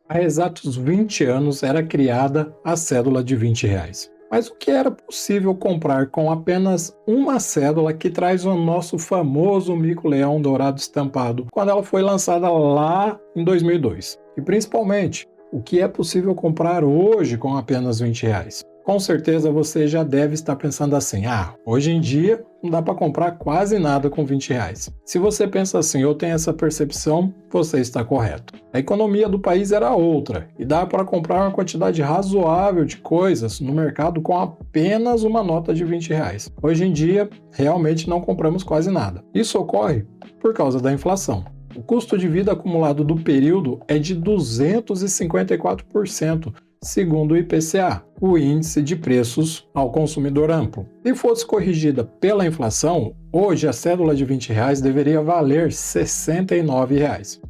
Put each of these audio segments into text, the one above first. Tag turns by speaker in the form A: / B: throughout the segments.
A: Há exatos 20 anos era criada a cédula de R$ 20. Mas o que era possível comprar com apenas uma cédula que traz o nosso famoso mico-leão dourado estampado quando ela foi lançada lá em 2002? E principalmente, o que é possível comprar hoje com apenas R$ 20? Com certeza você já deve estar pensando assim, hoje em dia não dá para comprar quase nada com R$ 20. Se você pensa assim ou tem essa percepção, você está correto. A economia do país era outra e dá para comprar uma quantidade razoável de coisas no mercado com apenas uma nota de R$ 20. Hoje em dia, realmente não compramos quase nada. Isso ocorre por causa da inflação. O custo de vida acumulado do período é de 254%, segundo o IPCA, o Índice de Preços ao Consumidor Amplo. Se fosse corrigida pela inflação, hoje a cédula de R$ 20 deveria valer R$ 69.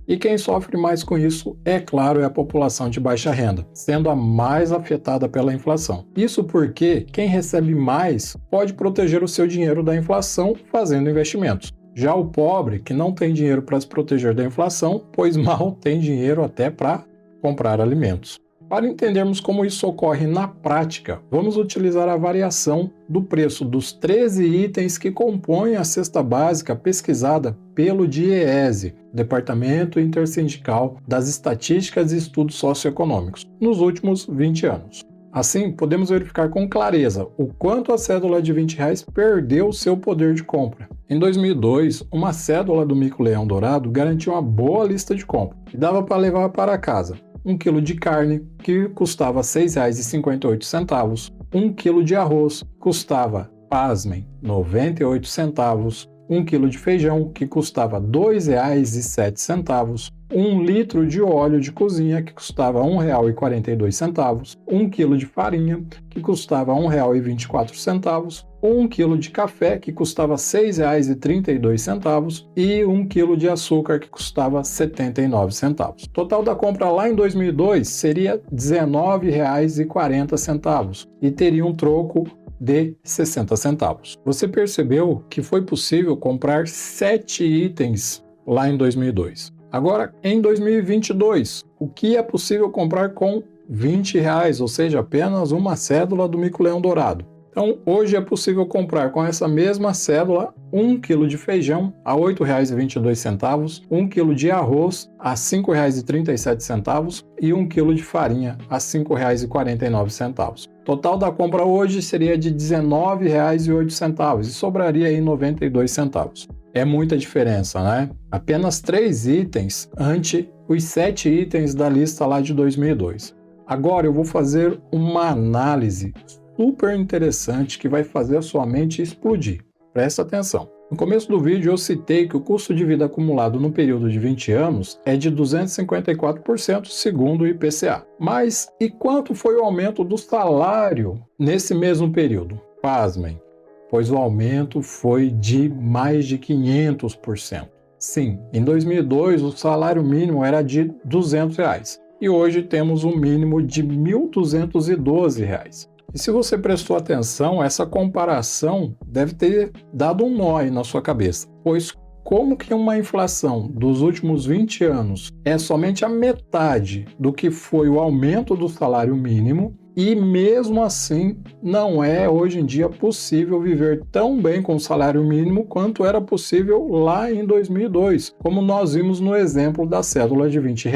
A: E quem sofre mais com isso, é claro, é a população de baixa renda, sendo a mais afetada pela inflação. Isso porque quem recebe mais pode proteger o seu dinheiro da inflação fazendo investimentos. Já o pobre, que não tem dinheiro para se proteger da inflação, pois mal tem dinheiro até para comprar alimentos. Para entendermos como isso ocorre na prática, vamos utilizar a variação do preço dos 13 itens que compõem a cesta básica pesquisada pelo DIEESE, Departamento Intersindical das Estatísticas e Estudos Socioeconômicos, nos últimos 20 anos. Assim, podemos verificar com clareza o quanto a cédula de R$ 20 perdeu seu poder de compra. Em 2002, uma cédula do mico-leão dourado garantia uma boa lista de compra e dava para levar para casa 1 quilo de carne, que custava R$ 6,58, 1 quilo de arroz, custava, pasmem, 98 centavos, 1 quilo de feijão, que custava R$ 2,07, 1 litro de óleo de cozinha, que custava R$ 1,42, 1 quilo de farinha, que custava R$ 1,24, 1 quilo de café, que custava R$ 6,32, e 1 quilo de açúcar, que custava R$ 79. O total da compra lá em 2002 seria R$ 19,40 e teria um troco de 60 centavos. Você percebeu que foi possível comprar 7 itens lá em 2002. Agora, em 2022, o que é possível comprar com R$ 20, ou seja, apenas uma cédula do mico-leão dourado? Então, hoje é possível comprar com essa mesma cédula 1 kg de feijão a R$ 8,22, 1 kg de arroz a R$ 5,37 e 1 kg de farinha a R$ 5,49. O total da compra hoje seria de R$ 19,08 e sobraria aí 92 centavos. É muita diferença, né? Apenas 3 itens ante os 7 itens da lista lá de 2002. Agora eu vou fazer uma análise super interessante que vai fazer a sua mente explodir. Presta atenção. No começo do vídeo eu citei que o custo de vida acumulado no período de 20 anos é de 254% segundo o IPCA. Mas e quanto foi o aumento do salário nesse mesmo período? Pasmem, pois o aumento foi de mais de 500%. Sim, em 2002 o salário mínimo era de R$ 200 e hoje temos um mínimo de R$ 1.212. E se você prestou atenção, essa comparação deve ter dado um nó aí na sua cabeça, pois como que uma inflação dos últimos 20 anos é somente a metade do que foi o aumento do salário mínimo e mesmo assim não é hoje em dia possível viver tão bem com o salário mínimo quanto era possível lá em 2002, como nós vimos no exemplo da cédula de R$ 20.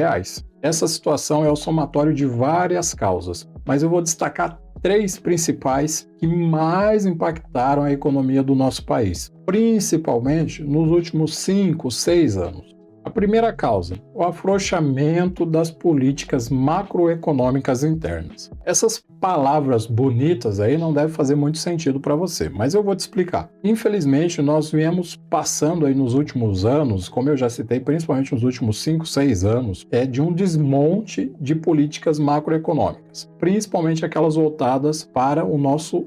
A: Essa situação é o somatório de várias causas, mas eu vou destacar 3 principais que mais impactaram a economia do nosso país, principalmente nos últimos 5, 6 anos. A primeira causa, o afrouxamento das políticas macroeconômicas internas. Essas palavras bonitas aí não devem fazer muito sentido para você, mas eu vou te explicar. Infelizmente, nós viemos passando aí nos últimos anos, como eu já citei, principalmente nos últimos 5, 6 anos, de um desmonte de políticas macroeconômicas, principalmente aquelas voltadas para o nosso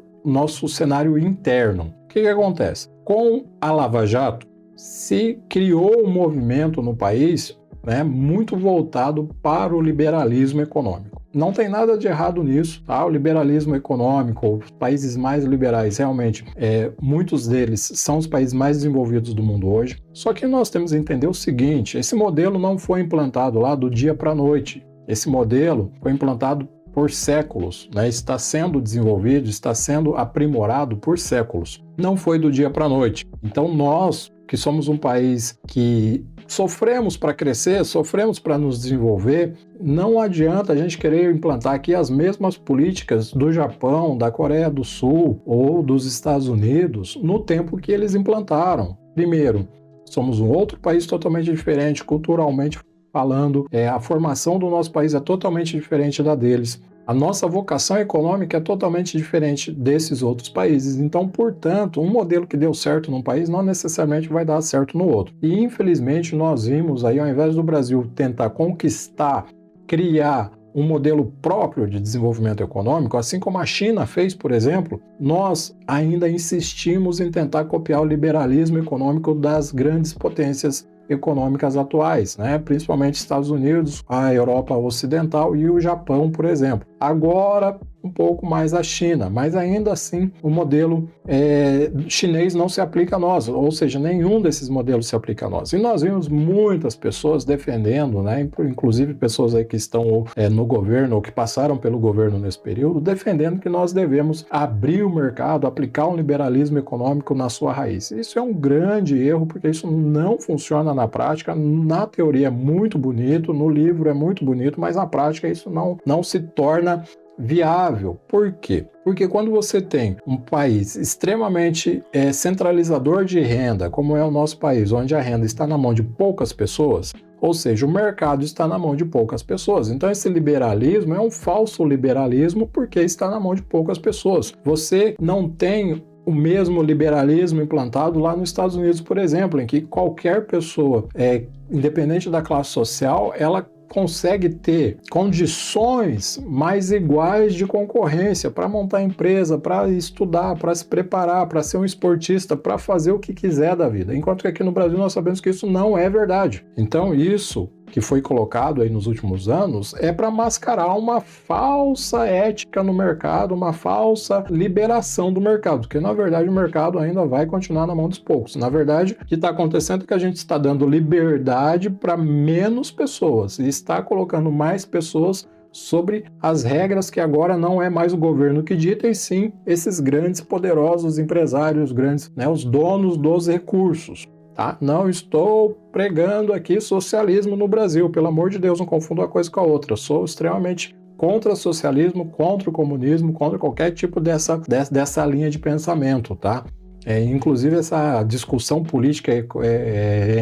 A: cenário interno. O que acontece? Com a Lava Jato, se criou um movimento no país, muito voltado para o liberalismo econômico. Não tem nada de errado nisso, tá? O liberalismo econômico, os países mais liberais, realmente, muitos deles são os países mais desenvolvidos do mundo hoje. Só que nós temos que entender o seguinte, esse modelo não foi implantado lá do dia para a noite. Esse modelo foi implantado por séculos, né? Está sendo desenvolvido, está sendo aprimorado por séculos. Não foi do dia para a noite. Então nós, que somos um país que sofremos para crescer, sofremos para nos desenvolver, não adianta a gente querer implantar aqui as mesmas políticas do Japão, da Coreia do Sul ou dos Estados Unidos no tempo que eles implantaram. Primeiro, somos um outro país totalmente diferente, culturalmente falando, a formação do nosso país é totalmente diferente da deles. A nossa vocação econômica é totalmente diferente desses outros países. Então, portanto, um modelo que deu certo num país não necessariamente vai dar certo no outro. E, infelizmente, nós vimos aí, ao invés do Brasil tentar conquistar, criar um modelo próprio de desenvolvimento econômico, assim como a China fez, por exemplo, nós ainda insistimos em tentar copiar o liberalismo econômico das grandes potências econômicas atuais, né? Principalmente Estados Unidos, a Europa Ocidental e o Japão, por exemplo. Agora, um pouco mais a China, mas ainda assim o modelo chinês não se aplica a nós, ou seja, nenhum desses modelos se aplica a nós. E nós vimos muitas pessoas defendendo, né? Inclusive pessoas aí que estão no governo ou que passaram pelo governo nesse período, defendendo que nós devemos abrir o mercado, aplicar um liberalismo econômico na sua raiz. Isso é um grande erro, porque isso não funciona na prática. Na teoria é muito bonito, no livro é muito bonito, mas na prática isso não se torna viável. Por quê? Porque quando você tem um país extremamente centralizador de renda, como é o nosso país, onde a renda está na mão de poucas pessoas, ou seja, o mercado está na mão de poucas pessoas. Então esse liberalismo é um falso liberalismo porque está na mão de poucas pessoas. Você não tem o mesmo liberalismo implantado lá nos Estados Unidos, por exemplo, em que qualquer pessoa, independente da classe social, ela consegue ter condições mais iguais de concorrência para montar empresa, para estudar, para se preparar, para ser um esportista, para fazer o que quiser da vida. Enquanto que aqui no Brasil nós sabemos que isso não é verdade. Então isso que foi colocado aí nos últimos anos é para mascarar uma falsa ética no mercado, uma falsa liberação do mercado, porque na verdade o mercado ainda vai continuar na mão dos poucos. Na verdade, o que está acontecendo é que a gente está dando liberdade para menos pessoas e está colocando mais pessoas sobre as regras que agora não é mais o governo que dita, e sim esses grandes poderosos empresários, grandes, né, os donos dos recursos. Tá? Não estou pregando aqui socialismo no Brasil, pelo amor de Deus, não confunda uma coisa com a outra. Eu sou extremamente contra o socialismo, contra o comunismo, contra qualquer tipo dessa linha de pensamento, tá? Inclusive essa discussão política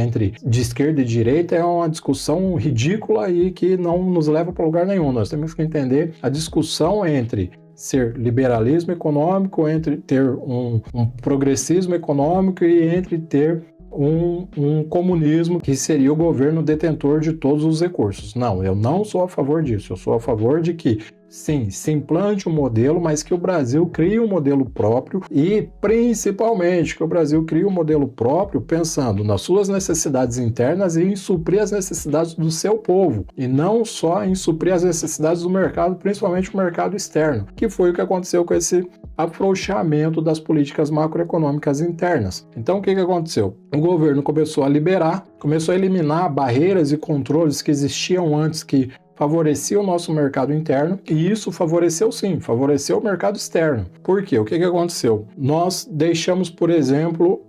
A: entre de esquerda e direita é uma discussão ridícula e que não nos leva para lugar nenhum. Nós temos que entender a discussão entre ser liberalismo econômico, entre ter um progressismo econômico e entre ter um comunismo que seria o governo detentor de todos os recursos. Não, eu não sou a favor disso. Eu sou a favor de que, sim, se implante um modelo, mas que o Brasil crie um modelo próprio e, principalmente, que o Brasil crie um modelo próprio pensando nas suas necessidades internas e em suprir as necessidades do seu povo, e não só em suprir as necessidades do mercado, principalmente o mercado externo, que foi o que aconteceu com esse afrouxamento das políticas macroeconômicas internas. Então, o que aconteceu? O governo começou a liberar, começou a eliminar barreiras e controles que existiam antes que favoreciam o nosso mercado interno, e isso favoreceu sim, favoreceu o mercado externo. Por quê? O que aconteceu? Nós deixamos, por exemplo,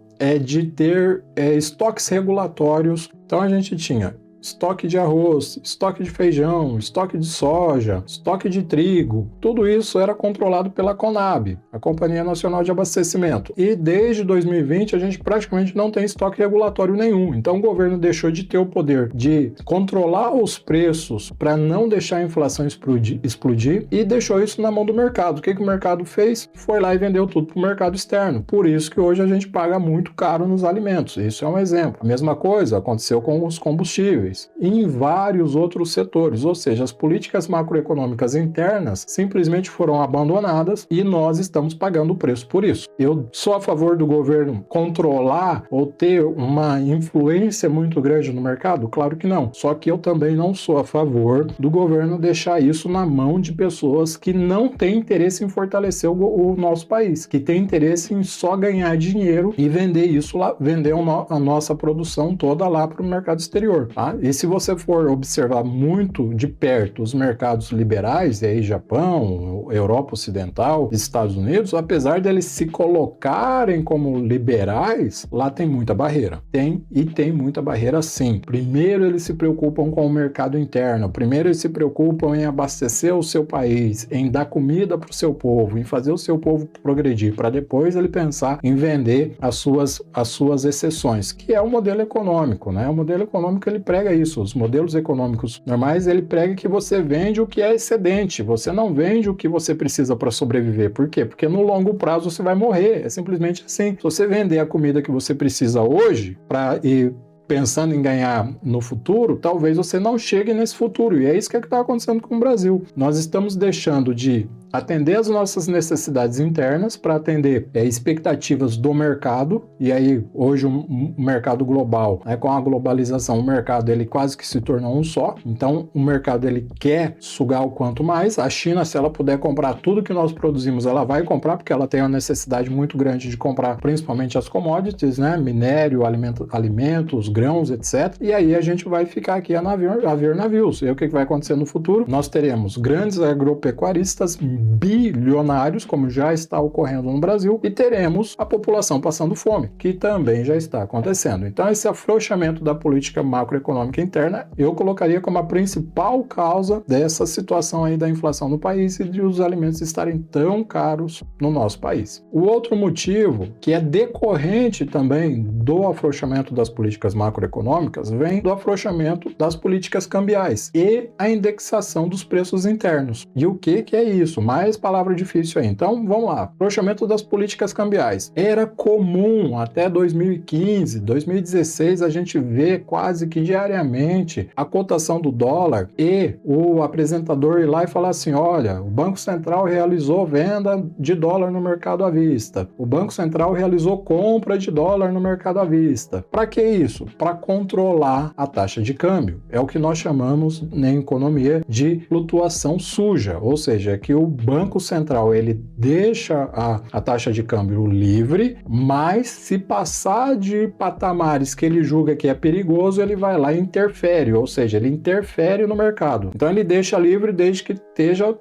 A: de ter estoques regulatórios. Então a gente tinha estoque de arroz, estoque de feijão, estoque de soja, estoque de trigo, tudo isso era controlado pela Conab, a Companhia Nacional de Abastecimento. E desde 2020 a gente praticamente não tem estoque regulatório nenhum. Então o governo deixou de ter o poder de controlar os preços para não deixar a inflação explodir e deixou isso na mão do mercado. O que o mercado fez? Foi lá e vendeu tudo para o mercado externo. Por isso que hoje a gente paga muito caro nos alimentos. Isso é um exemplo. A mesma coisa aconteceu com os combustíveis e em vários outros setores, ou seja, as políticas macroeconômicas internas simplesmente foram abandonadas e nós estamos pagando o preço por isso. Eu sou a favor do governo controlar ou ter uma influência muito grande no mercado? Claro que não. Só que eu também não sou a favor do governo deixar isso na mão de pessoas que não têm interesse em fortalecer o nosso país, que têm interesse em só ganhar dinheiro e vender isso lá, vender a nossa produção toda lá para o mercado exterior, tá? E se você for observar muito de perto os mercados liberais, e aí Japão, Europa Ocidental, Estados Unidos, apesar de eles se colocarem como liberais, lá tem muita barreira. Tem muita barreira sim. Primeiro eles se preocupam com o mercado interno, primeiro eles se preocupam em abastecer o seu país, em dar comida para o seu povo, em fazer o seu povo progredir, para depois ele pensar em vender as suas exceções, que é o modelo econômico, né? O modelo econômico ele prega isso. Os modelos econômicos normais ele prega que você vende o que é excedente, você não vende o que você precisa para sobreviver. Por quê? Porque no longo prazo você vai morrer, é simplesmente assim. Se você vender a comida que você precisa hoje e pensando em ganhar no futuro, talvez você não chegue nesse futuro. E é isso que está acontecendo com o Brasil. Nós estamos deixando de atender as nossas necessidades internas para atender expectativas do mercado. E aí, hoje, o mercado global, com a globalização, o mercado ele quase que se tornou um só. Então, o mercado ele quer sugar o quanto mais. A China, se ela puder comprar tudo que nós produzimos, ela vai comprar, porque ela tem uma necessidade muito grande de comprar, principalmente as commodities, né? Minério, alimentos, grãos, etc. E aí a gente vai ficar aqui a ver navios. E aí, o que vai acontecer no futuro? Nós teremos grandes agropecuaristas bilionários, como já está ocorrendo no Brasil, e teremos a população passando fome, que também já está acontecendo. Então, esse afrouxamento da política macroeconômica interna, eu colocaria como a principal causa dessa situação aí da inflação no país e de os alimentos estarem tão caros no nosso país. O outro motivo, que é decorrente também do afrouxamento das políticas macroeconômicas, vem do afrouxamento das políticas cambiais e a indexação dos preços internos. E o que é isso? Mais palavra difícil aí. Então, vamos lá. Afrouxamento das políticas cambiais. Era comum até 2015, 2016, a gente vê quase que diariamente a cotação do dólar e o apresentador ir lá e falar assim, olha, o Banco Central realizou venda de dólar no mercado à vista. O Banco Central realizou compra de dólar no mercado à vista. Para que isso? Para controlar a taxa de câmbio. É o que nós chamamos, na economia, de flutuação suja, ou seja, que o Banco Central ele deixa a taxa de câmbio livre, mas se passar de patamares que ele julga que é perigoso, ele vai lá e interfere, ou seja, ele interfere no mercado. Então ele deixa livre desde que esteja,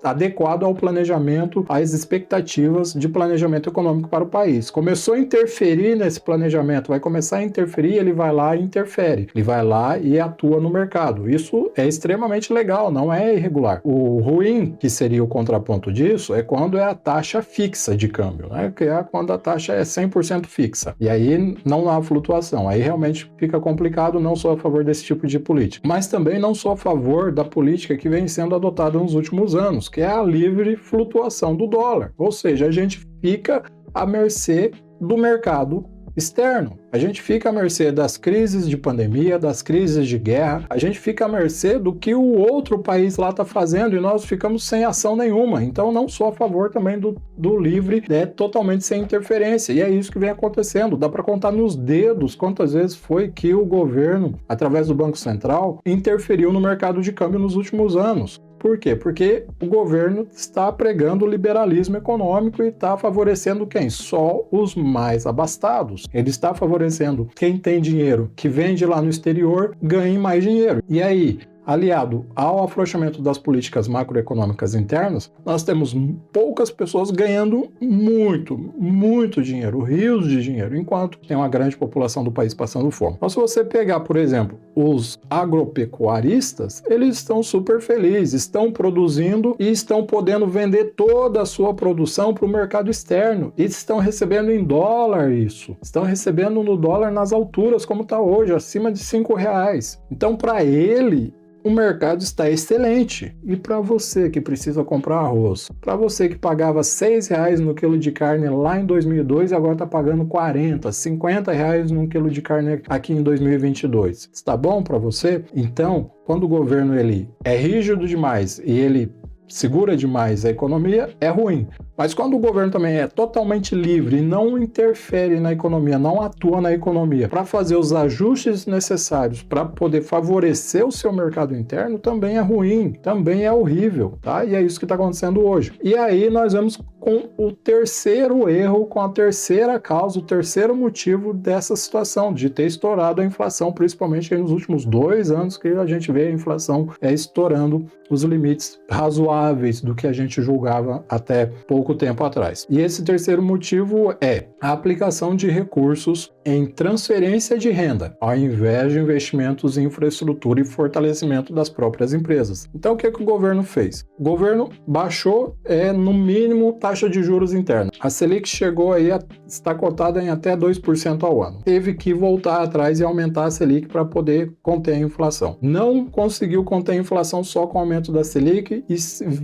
A: adequado ao planejamento, às expectativas de planejamento econômico para o país. Começou a interferir nesse planejamento, vai começar a interferir, ele vai lá e interfere. Ele vai lá e atua no mercado. Isso é extremamente legal, não é irregular. O ruim, que seria o contraponto disso, é quando é a taxa fixa de câmbio, que é quando a taxa é 100% fixa. E aí não há flutuação. Aí realmente fica complicado, não sou a favor desse tipo de política. Mas também não sou a favor da política que vem sendo adotada nos últimos anos, que é a livre flutuação do dólar. Ou seja, a gente fica à mercê do mercado externo. A gente fica à mercê das crises de pandemia, das crises de guerra, a gente fica à mercê do que o outro país lá está fazendo e nós ficamos sem ação nenhuma. Então, não sou a favor também do livre, totalmente sem interferência. E é isso que vem acontecendo. Dá para contar nos dedos quantas vezes foi que o governo, através do Banco Central, interferiu no mercado de câmbio nos últimos anos. Por quê? Porque o governo está pregando o liberalismo econômico e está favorecendo quem? Só os mais abastados. Ele está favorecendo quem tem dinheiro, que vende lá no exterior, ganhe mais dinheiro. E aí, aliado ao afrouxamento das políticas macroeconômicas internas, nós temos poucas pessoas ganhando muito dinheiro, rios de dinheiro, enquanto tem uma grande população do país passando fome. Então, se você pegar, por exemplo, os agropecuaristas, eles estão super felizes, estão produzindo e estão podendo vender toda a sua produção para o mercado externo e estão recebendo em dólar isso. Estão recebendo no dólar nas alturas, como está hoje, acima de R$5. Então, para ele, o mercado está excelente. E para você que precisa comprar arroz, para você que pagava R$6 no quilo de carne lá em 2002 e agora está pagando R$40, R$50 no quilo de carne aqui em 2022. Está bom para você? Então, quando o governo ele é rígido demais e ele segura demais a economia, é ruim. Mas quando o governo também é totalmente livre e não interfere na economia, não atua na economia para fazer os ajustes necessários para poder favorecer o seu mercado interno, também é ruim, também é horrível, tá? E é isso que está acontecendo hoje. E aí nós vamos com o terceiro erro, com a terceira causa, o terceiro motivo dessa situação, de ter estourado a inflação, principalmente nos últimos 2 anos que a gente vê a inflação estourando os limites razoáveis do que a gente julgava até pouco tempo atrás. E esse terceiro motivo é a aplicação de recursos em transferência de renda, ao invés de investimentos em infraestrutura e fortalecimento das próprias empresas. Então, o que o governo fez? O governo baixou, no mínimo, taxa de juros interna. A Selic chegou aí está cotada em até 2% ao ano. Teve que voltar atrás e aumentar a Selic para poder conter a inflação. Não conseguiu conter a inflação só com o aumento da Selic e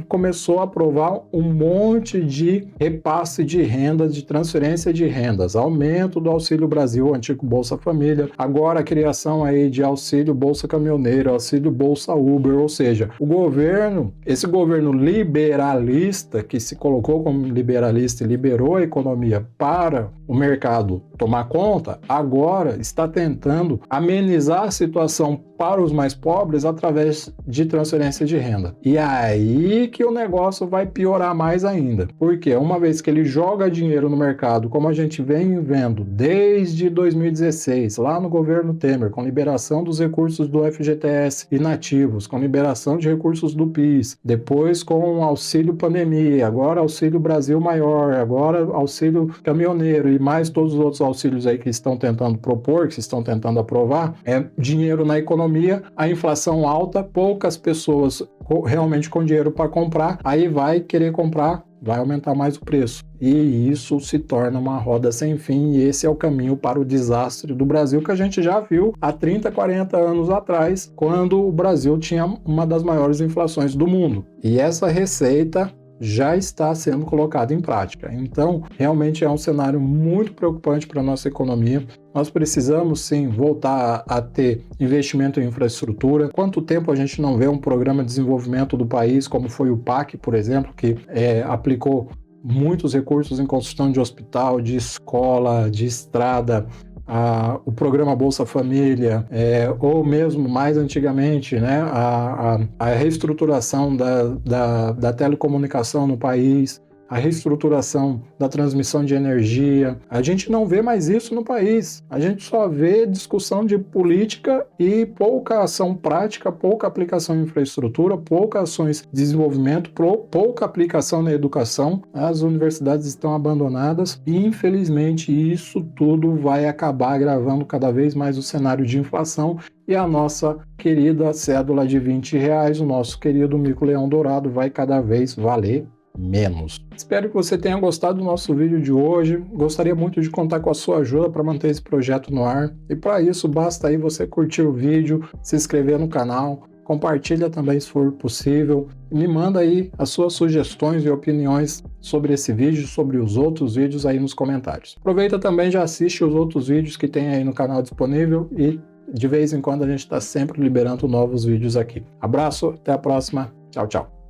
A: começou a aprovar um monte de repasse de rendas, de transferência de rendas, aumento do Auxílio Brasil, o antigo Bolsa Família, agora a criação aí de Auxílio Bolsa Caminhoneiro, Auxílio Bolsa Uber, ou seja, esse governo liberalista que se colocou como liberalista e liberou a economia para o mercado tomar conta, agora está tentando amenizar a situação para os mais pobres através de transferência de renda. E aí que o negócio vai piorar mais ainda. Porque uma vez que ele joga dinheiro no mercado, como a gente vem vendo desde 2016, lá no governo Temer, com liberação dos recursos do FGTS inativos, com liberação de recursos do PIS, depois com o auxílio pandemia, agora auxílio Brasil maior, agora auxílio caminhoneiro e mais todos os outros auxílios aí que estão tentando propor, que estão tentando aprovar, é dinheiro na economia, a inflação alta, poucas pessoas realmente com dinheiro para comprar, aí vai querer comprar, vai aumentar mais o preço. E isso se torna uma roda sem fim, e esse é o caminho para o desastre do Brasil, que a gente já viu há 30, 40 anos atrás, quando o Brasil tinha uma das maiores inflações do mundo. E essa receita já está sendo colocada em prática. Então, realmente é um cenário muito preocupante para a nossa economia. Nós precisamos, sim, voltar a ter investimento em infraestrutura. Quanto tempo a gente não vê um programa de desenvolvimento do país, como foi o PAC, por exemplo, que aplicou muitos recursos em construção de hospital, de escola, de estrada, o programa Bolsa Família, ou mesmo mais antigamente, né, a reestruturação da telecomunicação no país, a reestruturação da transmissão de energia. A gente não vê mais isso no país. A gente só vê discussão de política e pouca ação prática, pouca aplicação em infraestrutura, poucas ações de desenvolvimento, pouca aplicação na educação. As universidades estão abandonadas e, infelizmente, isso tudo vai acabar agravando cada vez mais o cenário de inflação e a nossa querida cédula de R$20, o nosso querido mico-leão dourado, vai cada vez valer menos. Espero que você tenha gostado do nosso vídeo de hoje. Gostaria muito de contar com a sua ajuda para manter esse projeto no ar. E para isso, basta aí você curtir o vídeo, se inscrever no canal, compartilha também se for possível. E me manda aí as suas sugestões e opiniões sobre esse vídeo, sobre os outros vídeos aí nos comentários. Aproveita também, já assiste os outros vídeos que tem aí no canal disponível e de vez em quando a gente está sempre liberando novos vídeos aqui. Abraço, até a próxima. Tchau, tchau.